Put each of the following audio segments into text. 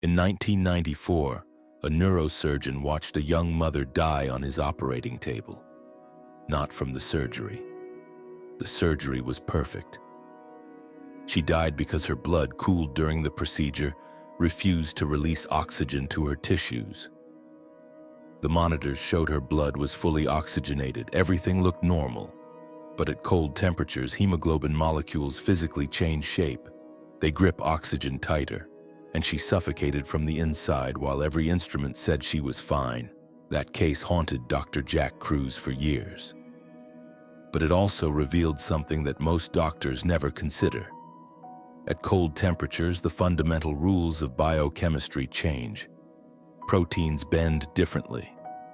In 1994, a neurosurgeon watched a young mother die on his operating table. Not from the surgery. The surgery was perfect. She died because her blood cooled during the procedure, refused to release oxygen to her tissues. The monitors showed her blood was fully oxygenated. Everything looked normal. But at cold temperatures, hemoglobin molecules physically change shape. They grip oxygen tighter, and she suffocated from the inside while every instrument said she was fine. That case haunted Dr. Jack Kruse for years. But it also revealed something that most doctors never consider. At cold temperatures, the fundamental rules of biochemistry change. Proteins bend differently.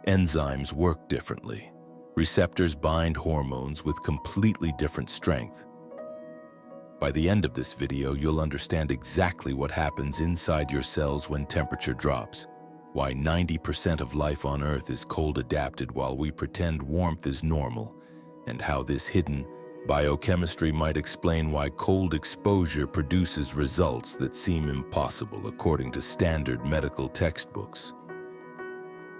Enzymes work differently. Receptors bind hormones with completely different strength. By the end of this video, you'll understand exactly what happens inside your cells when temperature drops, why 90% of life on Earth is cold adapted while we pretend warmth is normal, and how this hidden biochemistry might explain why cold exposure produces results that seem impossible according to standard medical textbooks.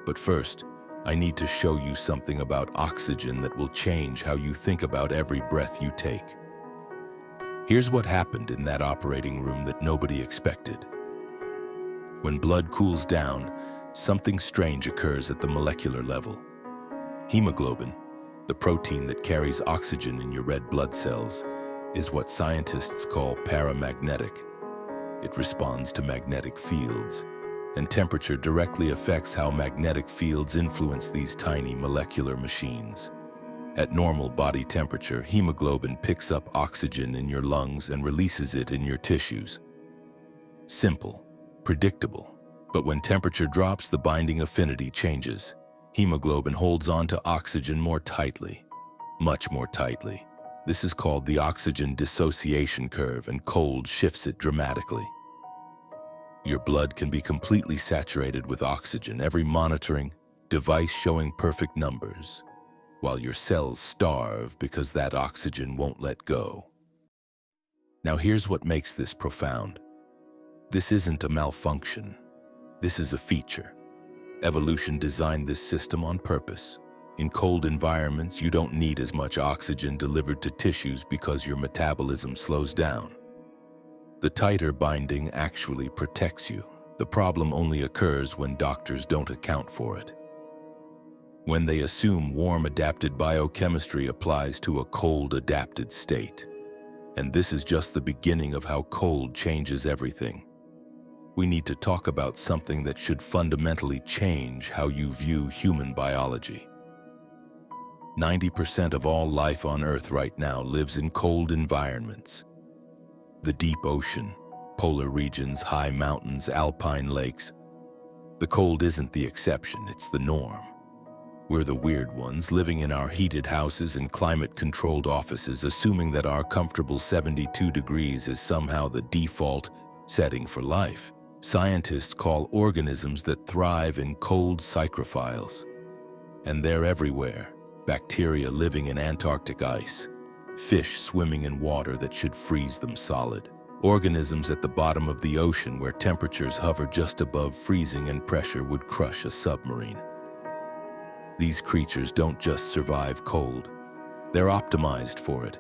But first, I need to show you something about oxygen that will change how you think about every breath you take. Here's what happened in that operating room that nobody expected. When blood cools down, something strange occurs at the molecular level. Hemoglobin, the protein that carries oxygen in your red blood cells, is what scientists call paramagnetic. It responds to magnetic fields, and temperature directly affects how magnetic fields influence these tiny molecular machines. At normal body temperature, hemoglobin picks up oxygen in your lungs and releases it in your tissues. Simple, predictable. But when temperature drops, the binding affinity changes. Hemoglobin holds on to oxygen more tightly, much more tightly. This is called the oxygen dissociation curve, and cold shifts it dramatically. Your blood can be completely saturated with oxygen, every monitoring device showing perfect numbers, while your cells starve because that oxygen won't let go. Now here's what makes this profound. This isn't a malfunction. This is a feature. Evolution designed this system on purpose. In cold environments, you don't need as much oxygen delivered to tissues because your metabolism slows down. The tighter binding actually protects you. The problem only occurs when doctors don't account for it. When they assume warm-adapted biochemistry applies to a cold-adapted state. And this is just the beginning of how cold changes everything. We need to talk about something that should fundamentally change how you view human biology. 90% of all life on Earth right now lives in cold environments. The deep ocean, polar regions, high mountains, alpine lakes. The cold isn't the exception, it's the norm. We're the weird ones living in our heated houses and climate-controlled offices, assuming that our comfortable 72 degrees is somehow the default setting for life. Scientists call organisms that thrive in cold psychrophiles. And they're everywhere. Bacteria living in Antarctic ice. Fish swimming in water that should freeze them solid. Organisms at the bottom of the ocean where temperatures hover just above freezing and pressure would crush a submarine. These creatures don't just survive cold. They're optimized for it.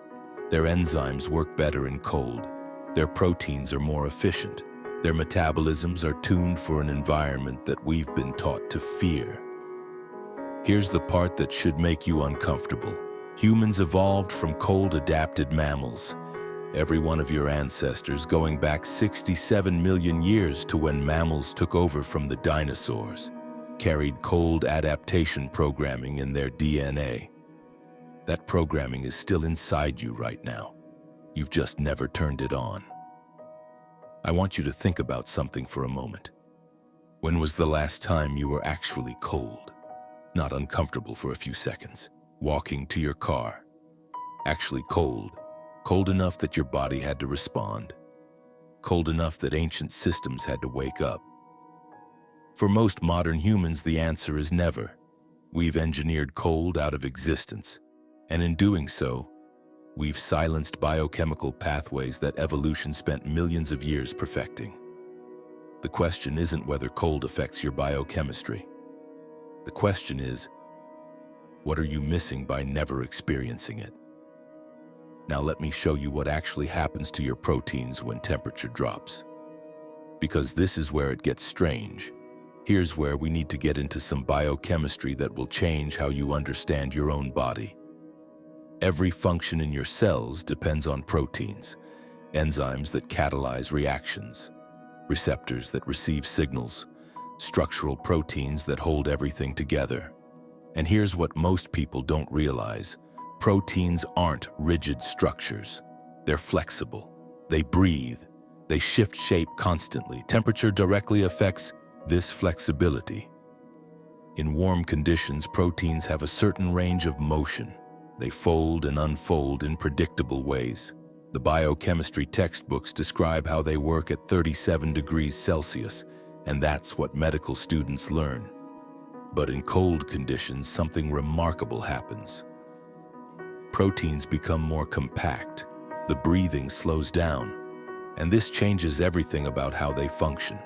Their enzymes work better in cold. Their proteins are more efficient. Their metabolisms are tuned for an environment that we've been taught to fear. Here's the part that should make you uncomfortable. Humans evolved from cold-adapted mammals. Every one of your ancestors going back 67 million years to when mammals took over from the dinosaurs, carried cold adaptation programming in their DNA. That programming is still inside you right now. You've just never turned it on. I want you to think about something for a moment. When was the last time you were actually cold? Not uncomfortable for a few seconds. Walking to your car. Actually cold. Cold enough that your body had to respond. Cold enough that ancient systems had to wake up. For most modern humans, the answer is never. We've engineered cold out of existence. And in doing so, we've silenced biochemical pathways that evolution spent millions of years perfecting. The question isn't whether cold affects your biochemistry. The question is, what are you missing by never experiencing it? Now let me show you what actually happens to your proteins when temperature drops. Because this is where it gets strange. Here's where we need to get into some biochemistry that will change how you understand your own body. Every function in your cells depends on proteins, enzymes that catalyze reactions, receptors that receive signals, structural proteins that hold everything together. And here's what most people don't realize. Proteins aren't rigid structures. They're flexible. They breathe. They shift shape constantly. Temperature directly affects this flexibility. In warm conditions, proteins have a certain range of motion. They fold and unfold in predictable ways. The biochemistry textbooks describe how they work at 37 degrees Celsius, and that's what medical students learn. But in cold conditions, something remarkable happens. Proteins become more compact. The breathing slows down, and this changes everything about how they function.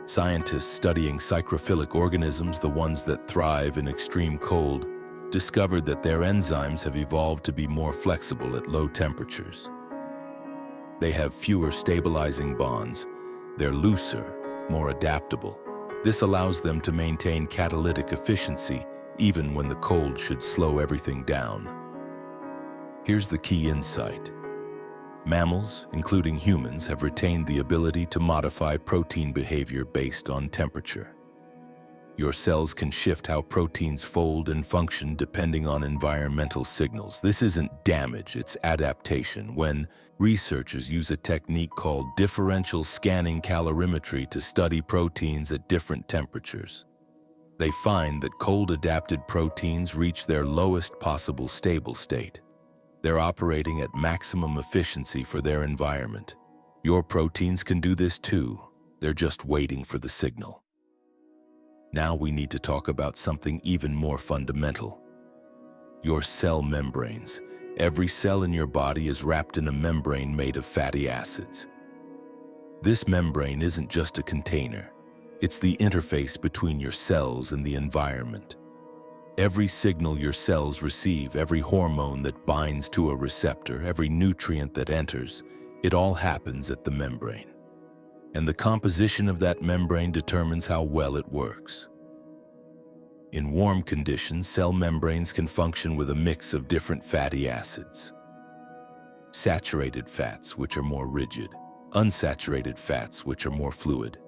Scientists studying psychrophilic organisms, the ones that thrive in extreme cold, discovered that their enzymes have evolved to be more flexible at low temperatures. They have fewer stabilizing bonds. They're looser, more adaptable. This allows them to maintain catalytic efficiency even when the cold should slow everything down. Here's the key insight. Mammals, including humans, have retained the ability to modify protein behavior based on temperature. Your cells can shift how proteins fold and function depending on environmental signals. This isn't damage, it's adaptation. When researchers use a technique called differential scanning calorimetry to study proteins at different temperatures, they find that cold-adapted proteins reach their lowest possible stable state. They're operating at maximum efficiency for their environment. Your proteins can do this too. They're just waiting for the signal. Now we need to talk about something even more fundamental. Your cell membranes. Every cell in your body is wrapped in a membrane made of fatty acids. This membrane isn't just a container. It's the interface between your cells and the environment. Every signal your cells receive, every hormone that binds to a receptor, every nutrient that enters, it all happens at the membrane. And the composition of that membrane determines how well it works. In warm conditions, cell membranes can function with a mix of different fatty acids. Saturated fats, which are more rigid, unsaturated fats, which are more fluid.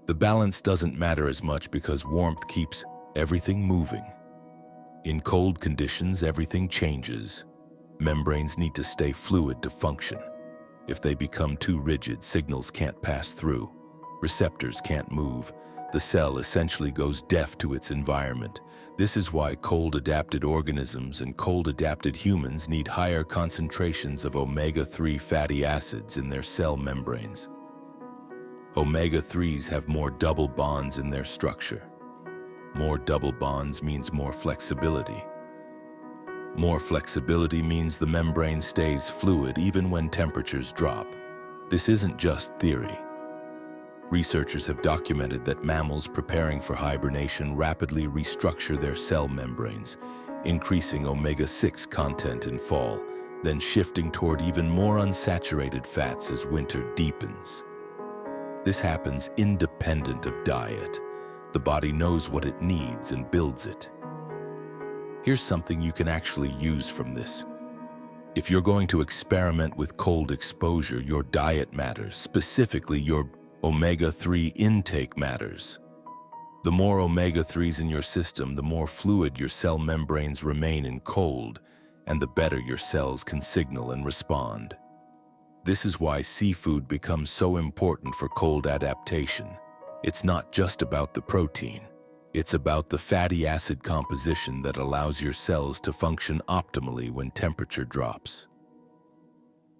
The balance doesn't matter as much because warmth keeps everything moving. In cold conditions, everything changes. Membranes need to stay fluid to function. If they become too rigid, signals can't pass through. Receptors can't move. The cell essentially goes deaf to its environment. This is why cold-adapted organisms and cold-adapted humans need higher concentrations of omega-3 fatty acids in their cell membranes. Omega-3s have more double bonds in their structure. More double bonds means more flexibility. More flexibility means the membrane stays fluid even when temperatures drop. This isn't just theory. Researchers have documented that mammals preparing for hibernation rapidly restructure their cell membranes, increasing omega-6 content in fall, then shifting toward even more unsaturated fats as winter deepens. This happens independent of diet. The body knows what it needs and builds it. Here's something you can actually use from this. If you're going to experiment with cold exposure, your diet matters, specifically your omega-3 intake matters. The more omega-3s in your system, the more fluid your cell membranes remain in cold, and the better your cells can signal and respond. This is why seafood becomes so important for cold adaptation. It's not just about the protein. It's about the fatty acid composition that allows your cells to function optimally when temperature drops.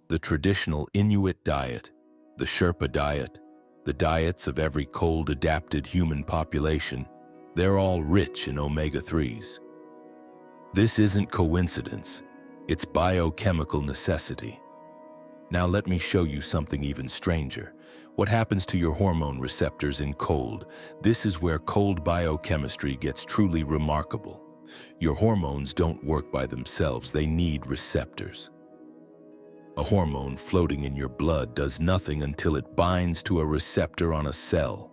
The traditional Inuit diet, the Sherpa diet, the diets of every cold-adapted human population, they're all rich in omega-3s. This isn't coincidence, it's biochemical necessity. Now let me show you something even stranger. What happens to your hormone receptors in cold? This is where cold biochemistry gets truly remarkable. Your hormones don't work by themselves, they need receptors. A hormone floating in your blood does nothing until it binds to a receptor on a cell.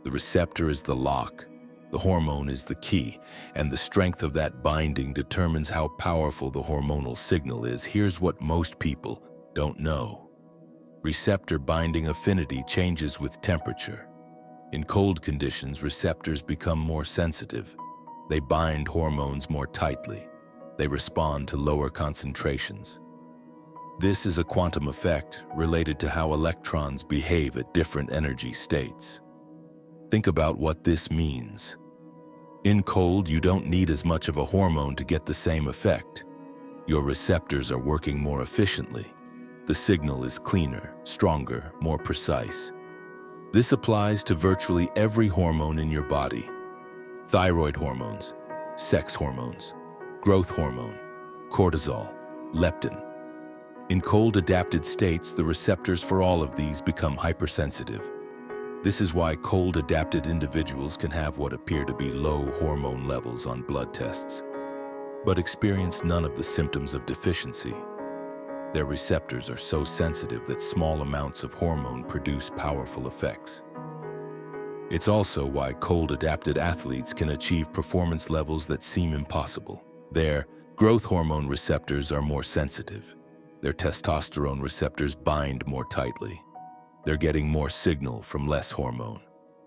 The receptor is the lock, the hormone is the key, and the strength of that binding determines how powerful the hormonal signal is. Here's what most people don't know. Receptor binding affinity changes with temperature. In cold conditions, receptors become more sensitive. They bind hormones more tightly. They respond to lower concentrations. This is a quantum effect related to how electrons behave at different energy states. Think about what this means. In cold, you don't need as much of a hormone to get the same effect. Your receptors are working more efficiently. The signal is cleaner, stronger, more precise. This applies to virtually every hormone in your body. Thyroid hormones, sex hormones, growth hormone, cortisol, leptin. In cold adapted states, the receptors for all of these become hypersensitive. This is why cold adapted individuals can have what appear to be low hormone levels on blood tests, but experience none of the symptoms of deficiency. Their receptors are so sensitive that small amounts of hormone produce powerful effects. It's also why cold-adapted athletes can achieve performance levels that seem impossible. Their growth hormone receptors are more sensitive. Their testosterone receptors bind more tightly. They're getting more signal from less hormone.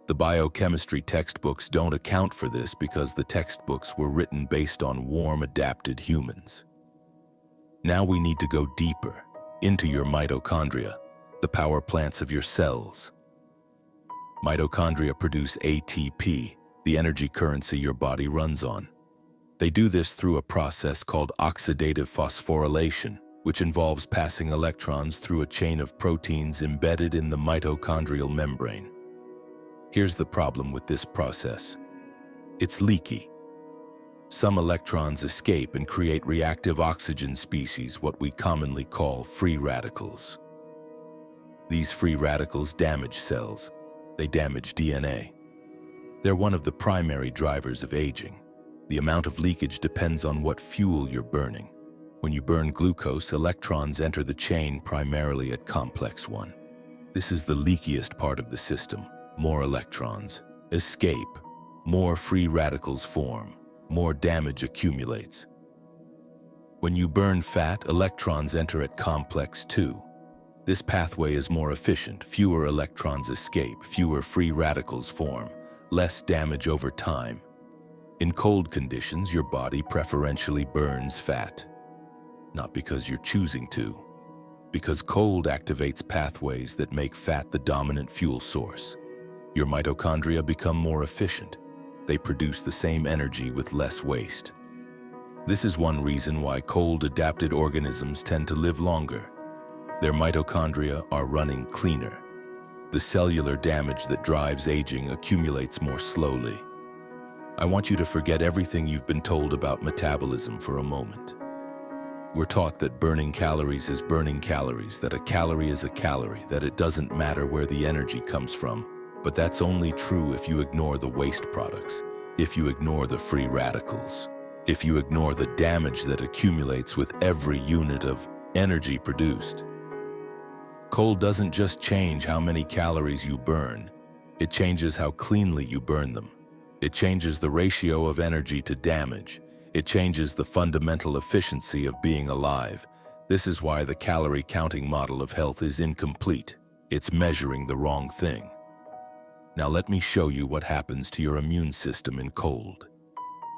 The biochemistry textbooks don't account for this because the textbooks were written based on warm-adapted humans. Now we need to go deeper into your mitochondria, the power plants of your cells. Mitochondria produce ATP, the energy currency your body runs on. They do this through a process called oxidative phosphorylation, which involves passing electrons through a chain of proteins embedded in the mitochondrial membrane. Here's the problem with this process. It's leaky. Some electrons escape and create reactive oxygen species, what we commonly call free radicals. These free radicals damage cells. They damage DNA. They're one of the primary drivers of aging. The amount of leakage depends on what fuel you're burning. When you burn glucose, electrons enter the chain primarily at complex 1. This is the leakiest part of the system. More electrons escape, more free radicals form, more damage accumulates. When you burn fat, electrons enter at complex 2. This pathway is more efficient. Fewer electrons escape, fewer free radicals form, less damage over time. In cold conditions, your body preferentially burns fat. Not because you're choosing to, because cold activates pathways that make fat the dominant fuel source. Your mitochondria become more efficient. They produce the same energy with less waste. This is one reason why cold-adapted organisms tend to live longer. Their mitochondria are running cleaner. The cellular damage that drives aging accumulates more slowly. I want you to forget everything you've been told about metabolism for a moment. We're taught that burning calories is burning calories, that a calorie is a calorie, that it doesn't matter where the energy comes from. But that's only true if you ignore the waste products, if you ignore the free radicals, if you ignore the damage that accumulates with every unit of energy produced. Cold doesn't just change how many calories you burn, it changes how cleanly you burn them. It changes the ratio of energy to damage. It changes the fundamental efficiency of being alive. This is why the calorie counting model of health is incomplete. It's measuring the wrong thing. Now let me show you what happens to your immune system in cold,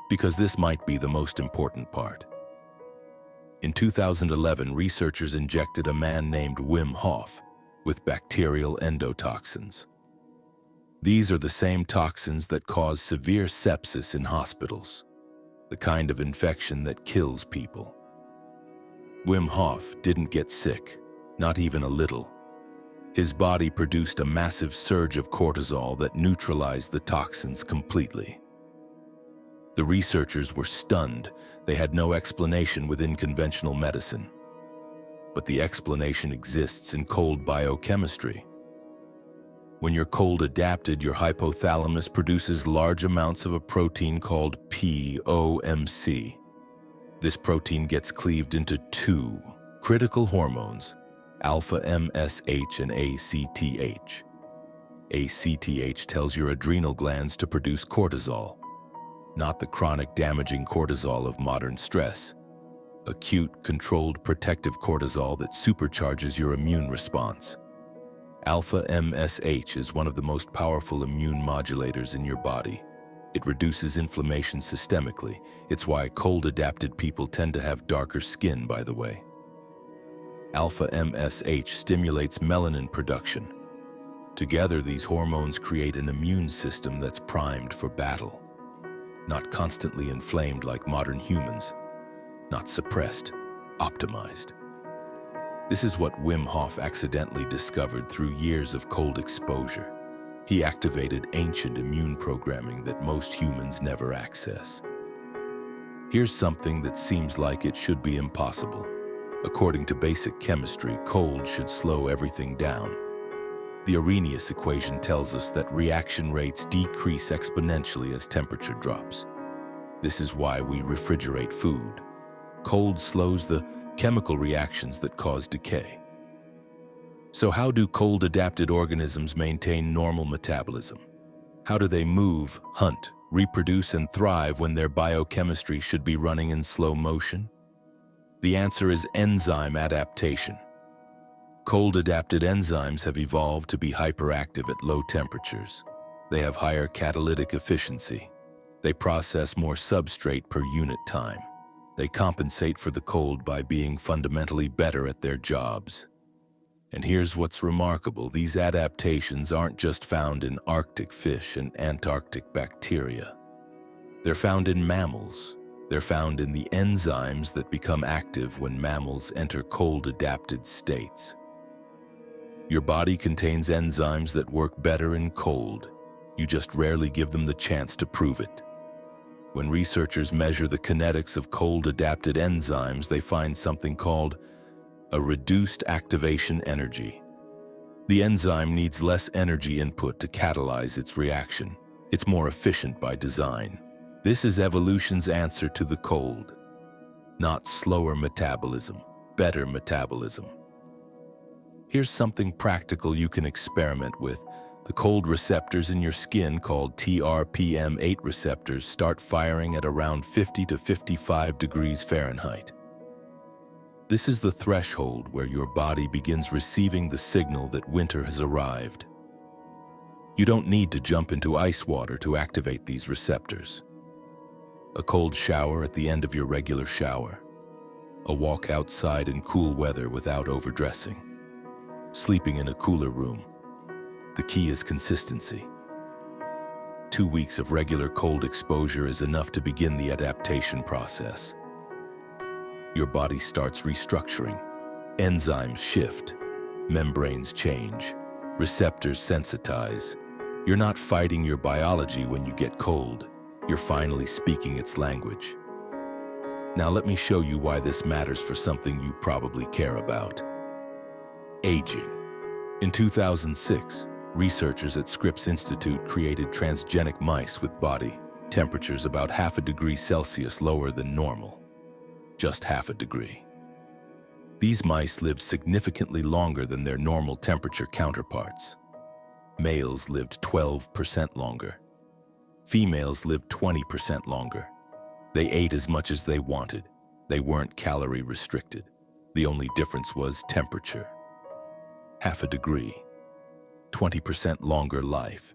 because this might be the most important part. In 2011, researchers injected a man named Wim Hof with bacterial endotoxins. These are the same toxins that cause severe sepsis in hospitals, the kind of infection that kills people. Wim Hof didn't get sick, not even a little. His body produced a massive surge of cortisol that neutralized the toxins completely. The researchers were stunned. They had no explanation within conventional medicine. but the explanation exists in cold biochemistry. When you're cold adapted, your hypothalamus produces large amounts of a protein called POMC. This protein gets cleaved into two critical hormones, alpha MSH and ACTH. ACTH tells your adrenal glands to produce cortisol, not the chronic damaging cortisol of modern stress. Acute, controlled, protective cortisol that supercharges your immune response. Alpha MSH is one of the most powerful immune modulators in your body. It reduces inflammation systemically. It's why cold-adapted people tend to have darker skin, by the way. Alpha MSH stimulates melanin production. Together, these hormones create an immune system that's primed for battle. Not constantly inflamed like modern humans. Not suppressed, optimized. This is what Wim Hof accidentally discovered through years of cold exposure. He activated ancient immune programming that most humans never access. Here's something that seems like it should be impossible. According to basic chemistry, cold should slow everything down. The Arrhenius equation tells us that reaction rates decrease exponentially as temperature drops. This is why we refrigerate food. Cold slows the chemical reactions that cause decay. So how do cold-adapted organisms maintain normal metabolism? How do they move, hunt, reproduce, and thrive when their biochemistry should be running in slow motion? The answer is enzyme adaptation. Cold-adapted enzymes have evolved to be hyperactive at low temperatures. They have higher catalytic efficiency. They process more substrate per unit time. They compensate for the cold by being fundamentally better at their jobs. And here's what's remarkable. These adaptations aren't just found in Arctic fish and Antarctic bacteria. They're found in mammals. They're found in the enzymes that become active when mammals enter cold-adapted states. Your body contains enzymes that work better in cold. You just rarely give them the chance to prove it. When researchers measure the kinetics of cold-adapted enzymes, they find something called a reduced activation energy. The enzyme needs less energy input to catalyze its reaction. It's more efficient by design. This is evolution's answer to the cold. Not slower metabolism, better metabolism. Here's something practical you can experiment with. The cold receptors in your skin, called TRPM8 receptors, start firing at around 50 to 55 degrees Fahrenheit. This is the threshold where your body begins receiving the signal that winter has arrived. You don't need to jump into ice water to activate these receptors. A cold shower at the end of your regular shower. A walk outside in cool weather without overdressing. Sleeping in a cooler room. The key is consistency. 2 weeks of regular cold exposure is enough to begin the adaptation process. Your body starts restructuring. Enzymes shift. Membranes change. Receptors sensitize. You're not fighting your biology when you get cold. You're finally speaking its language. Now let me show you why this matters for something you probably care about. Aging. In 2006, researchers at Scripps Institute created transgenic mice with body temperatures about half a degree Celsius lower than normal. Just half a degree. These mice lived significantly longer than their normal temperature counterparts. Males lived 12% longer. Females lived 20% longer. They ate as much as they wanted. They weren't calorie restricted. The only difference was temperature. Half a degree. 20% longer life.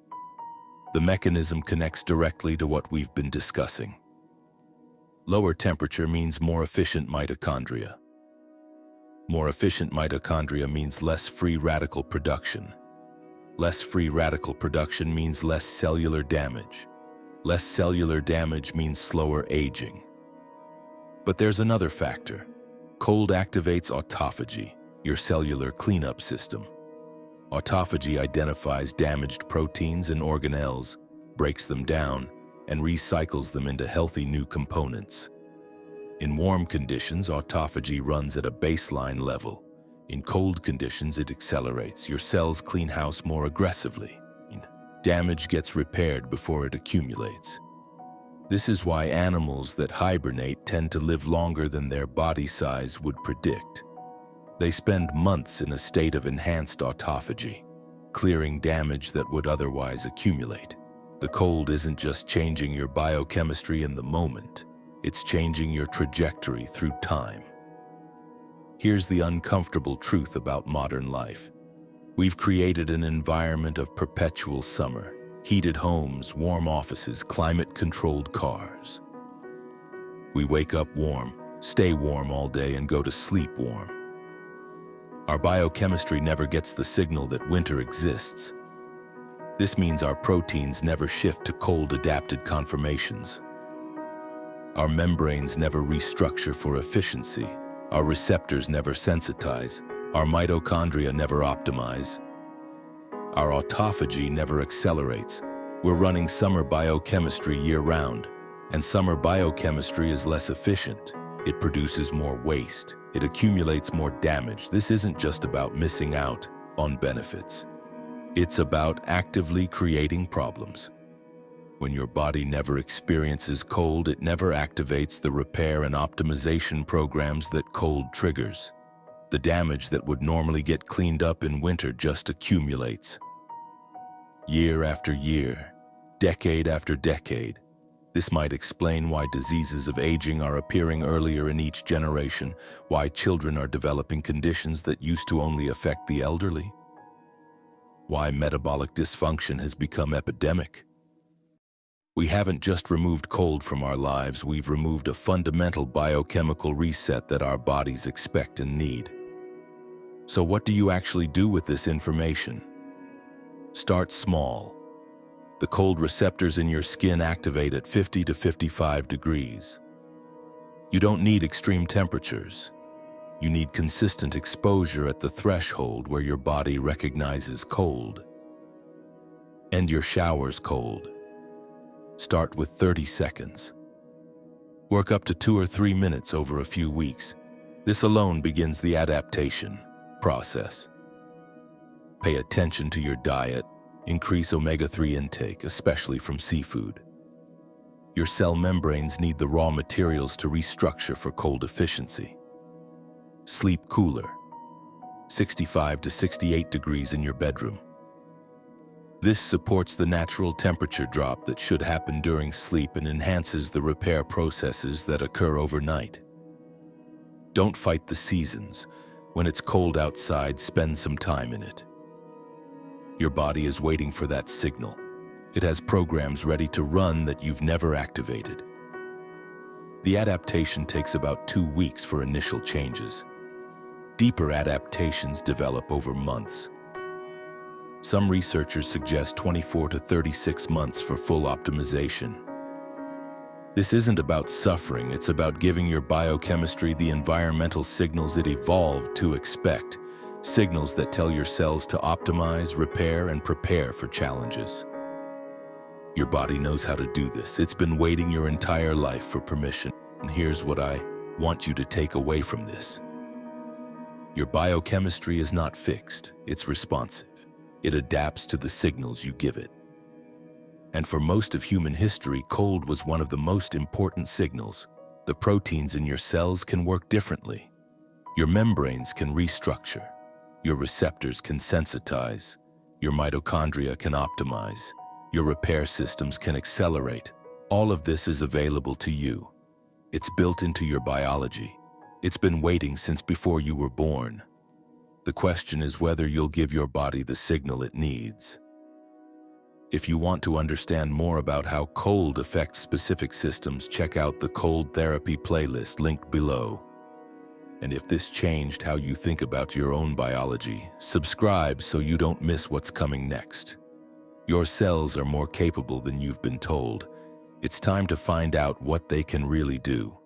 The mechanism connects directly to what we've been discussing. Lower temperature means more efficient mitochondria. More efficient mitochondria means less free radical production. Less free radical production means less cellular damage. Less cellular damage means slower aging. But there's another factor. Cold activates autophagy, your cellular cleanup system. Autophagy identifies damaged proteins and organelles, breaks them down, and recycles them into healthy new components. In warm conditions, autophagy runs at a baseline level. In cold conditions, it accelerates. Your cells clean house more aggressively. Damage gets repaired before it accumulates. This is why animals that hibernate tend to live longer than their body size would predict. They spend months in a state of enhanced autophagy, clearing damage that would otherwise accumulate. The cold isn't just changing your biochemistry in the moment, it's changing your trajectory through time. Here's the uncomfortable truth about modern life. We've created an environment of perpetual summer, heated homes, warm offices, climate-controlled cars. We wake up warm, stay warm all day, and go to sleep warm. Our biochemistry never gets the signal that winter exists. This means our proteins never shift to cold-adapted conformations. Our membranes never restructure for efficiency. Our receptors never sensitize. Our mitochondria never optimize. Our autophagy never accelerates. We're running summer biochemistry year-round, and summer biochemistry is less efficient. It produces more waste. It accumulates more damage. This isn't just about missing out on benefits. It's about actively creating problems. When your body never experiences cold, it never activates the repair and optimization programs that cold triggers. The damage that would normally get cleaned up in winter just accumulates. Year after year, decade after decade. This might explain why diseases of aging are appearing earlier in each generation, why children are developing conditions that used to only affect the elderly, why metabolic dysfunction has become epidemic. We haven't just removed cold from our lives, we've removed a fundamental biochemical reset that our bodies expect and need. So what do you actually do with this information? Start small. The cold receptors in your skin activate at 50 to 55 degrees. You don't need extreme temperatures. You need consistent exposure at the threshold where your body recognizes cold. End your showers cold. Start with 30 seconds. Work up to 2 or 3 minutes over a few weeks. This alone begins the adaptation process. Pay attention to your diet. Increase omega-3 intake, especially from seafood. Your cell membranes need the raw materials to restructure for cold efficiency. Sleep cooler. 65 to 68 degrees in your bedroom. This supports the natural temperature drop that should happen during sleep and enhances the repair processes that occur overnight. Don't fight the seasons. When it's cold outside, spend some time in it. Your body is waiting for that signal. It has programs ready to run that you've never activated. The adaptation takes about 2 weeks for initial changes. Deeper adaptations develop over months. Some researchers suggest 24 to 36 months for full optimization. This isn't about suffering, it's about giving your biochemistry the environmental signals it evolved to expect, signals that tell your cells to optimize, repair, and prepare for challenges. Your body knows how to do this. It's been waiting your entire life for permission. And here's what I want you to take away from this. Your biochemistry is not fixed, it's responsive. It adapts to the signals you give it. And for most of human history, cold was one of the most important signals. The proteins in your cells can work differently. Your membranes can restructure. Your receptors can sensitize. Your mitochondria can optimize. Your repair systems can accelerate. All of this is available to you. It's built into your biology. It's been waiting since before you were born. The question is whether you'll give your body the signal it needs. If you want to understand more about how cold affects specific systems, check out the Cold Therapy playlist linked below. And if this changed how you think about your own biology, subscribe so you don't miss what's coming next. Your cells are more capable than you've been told. It's time to find out what they can really do.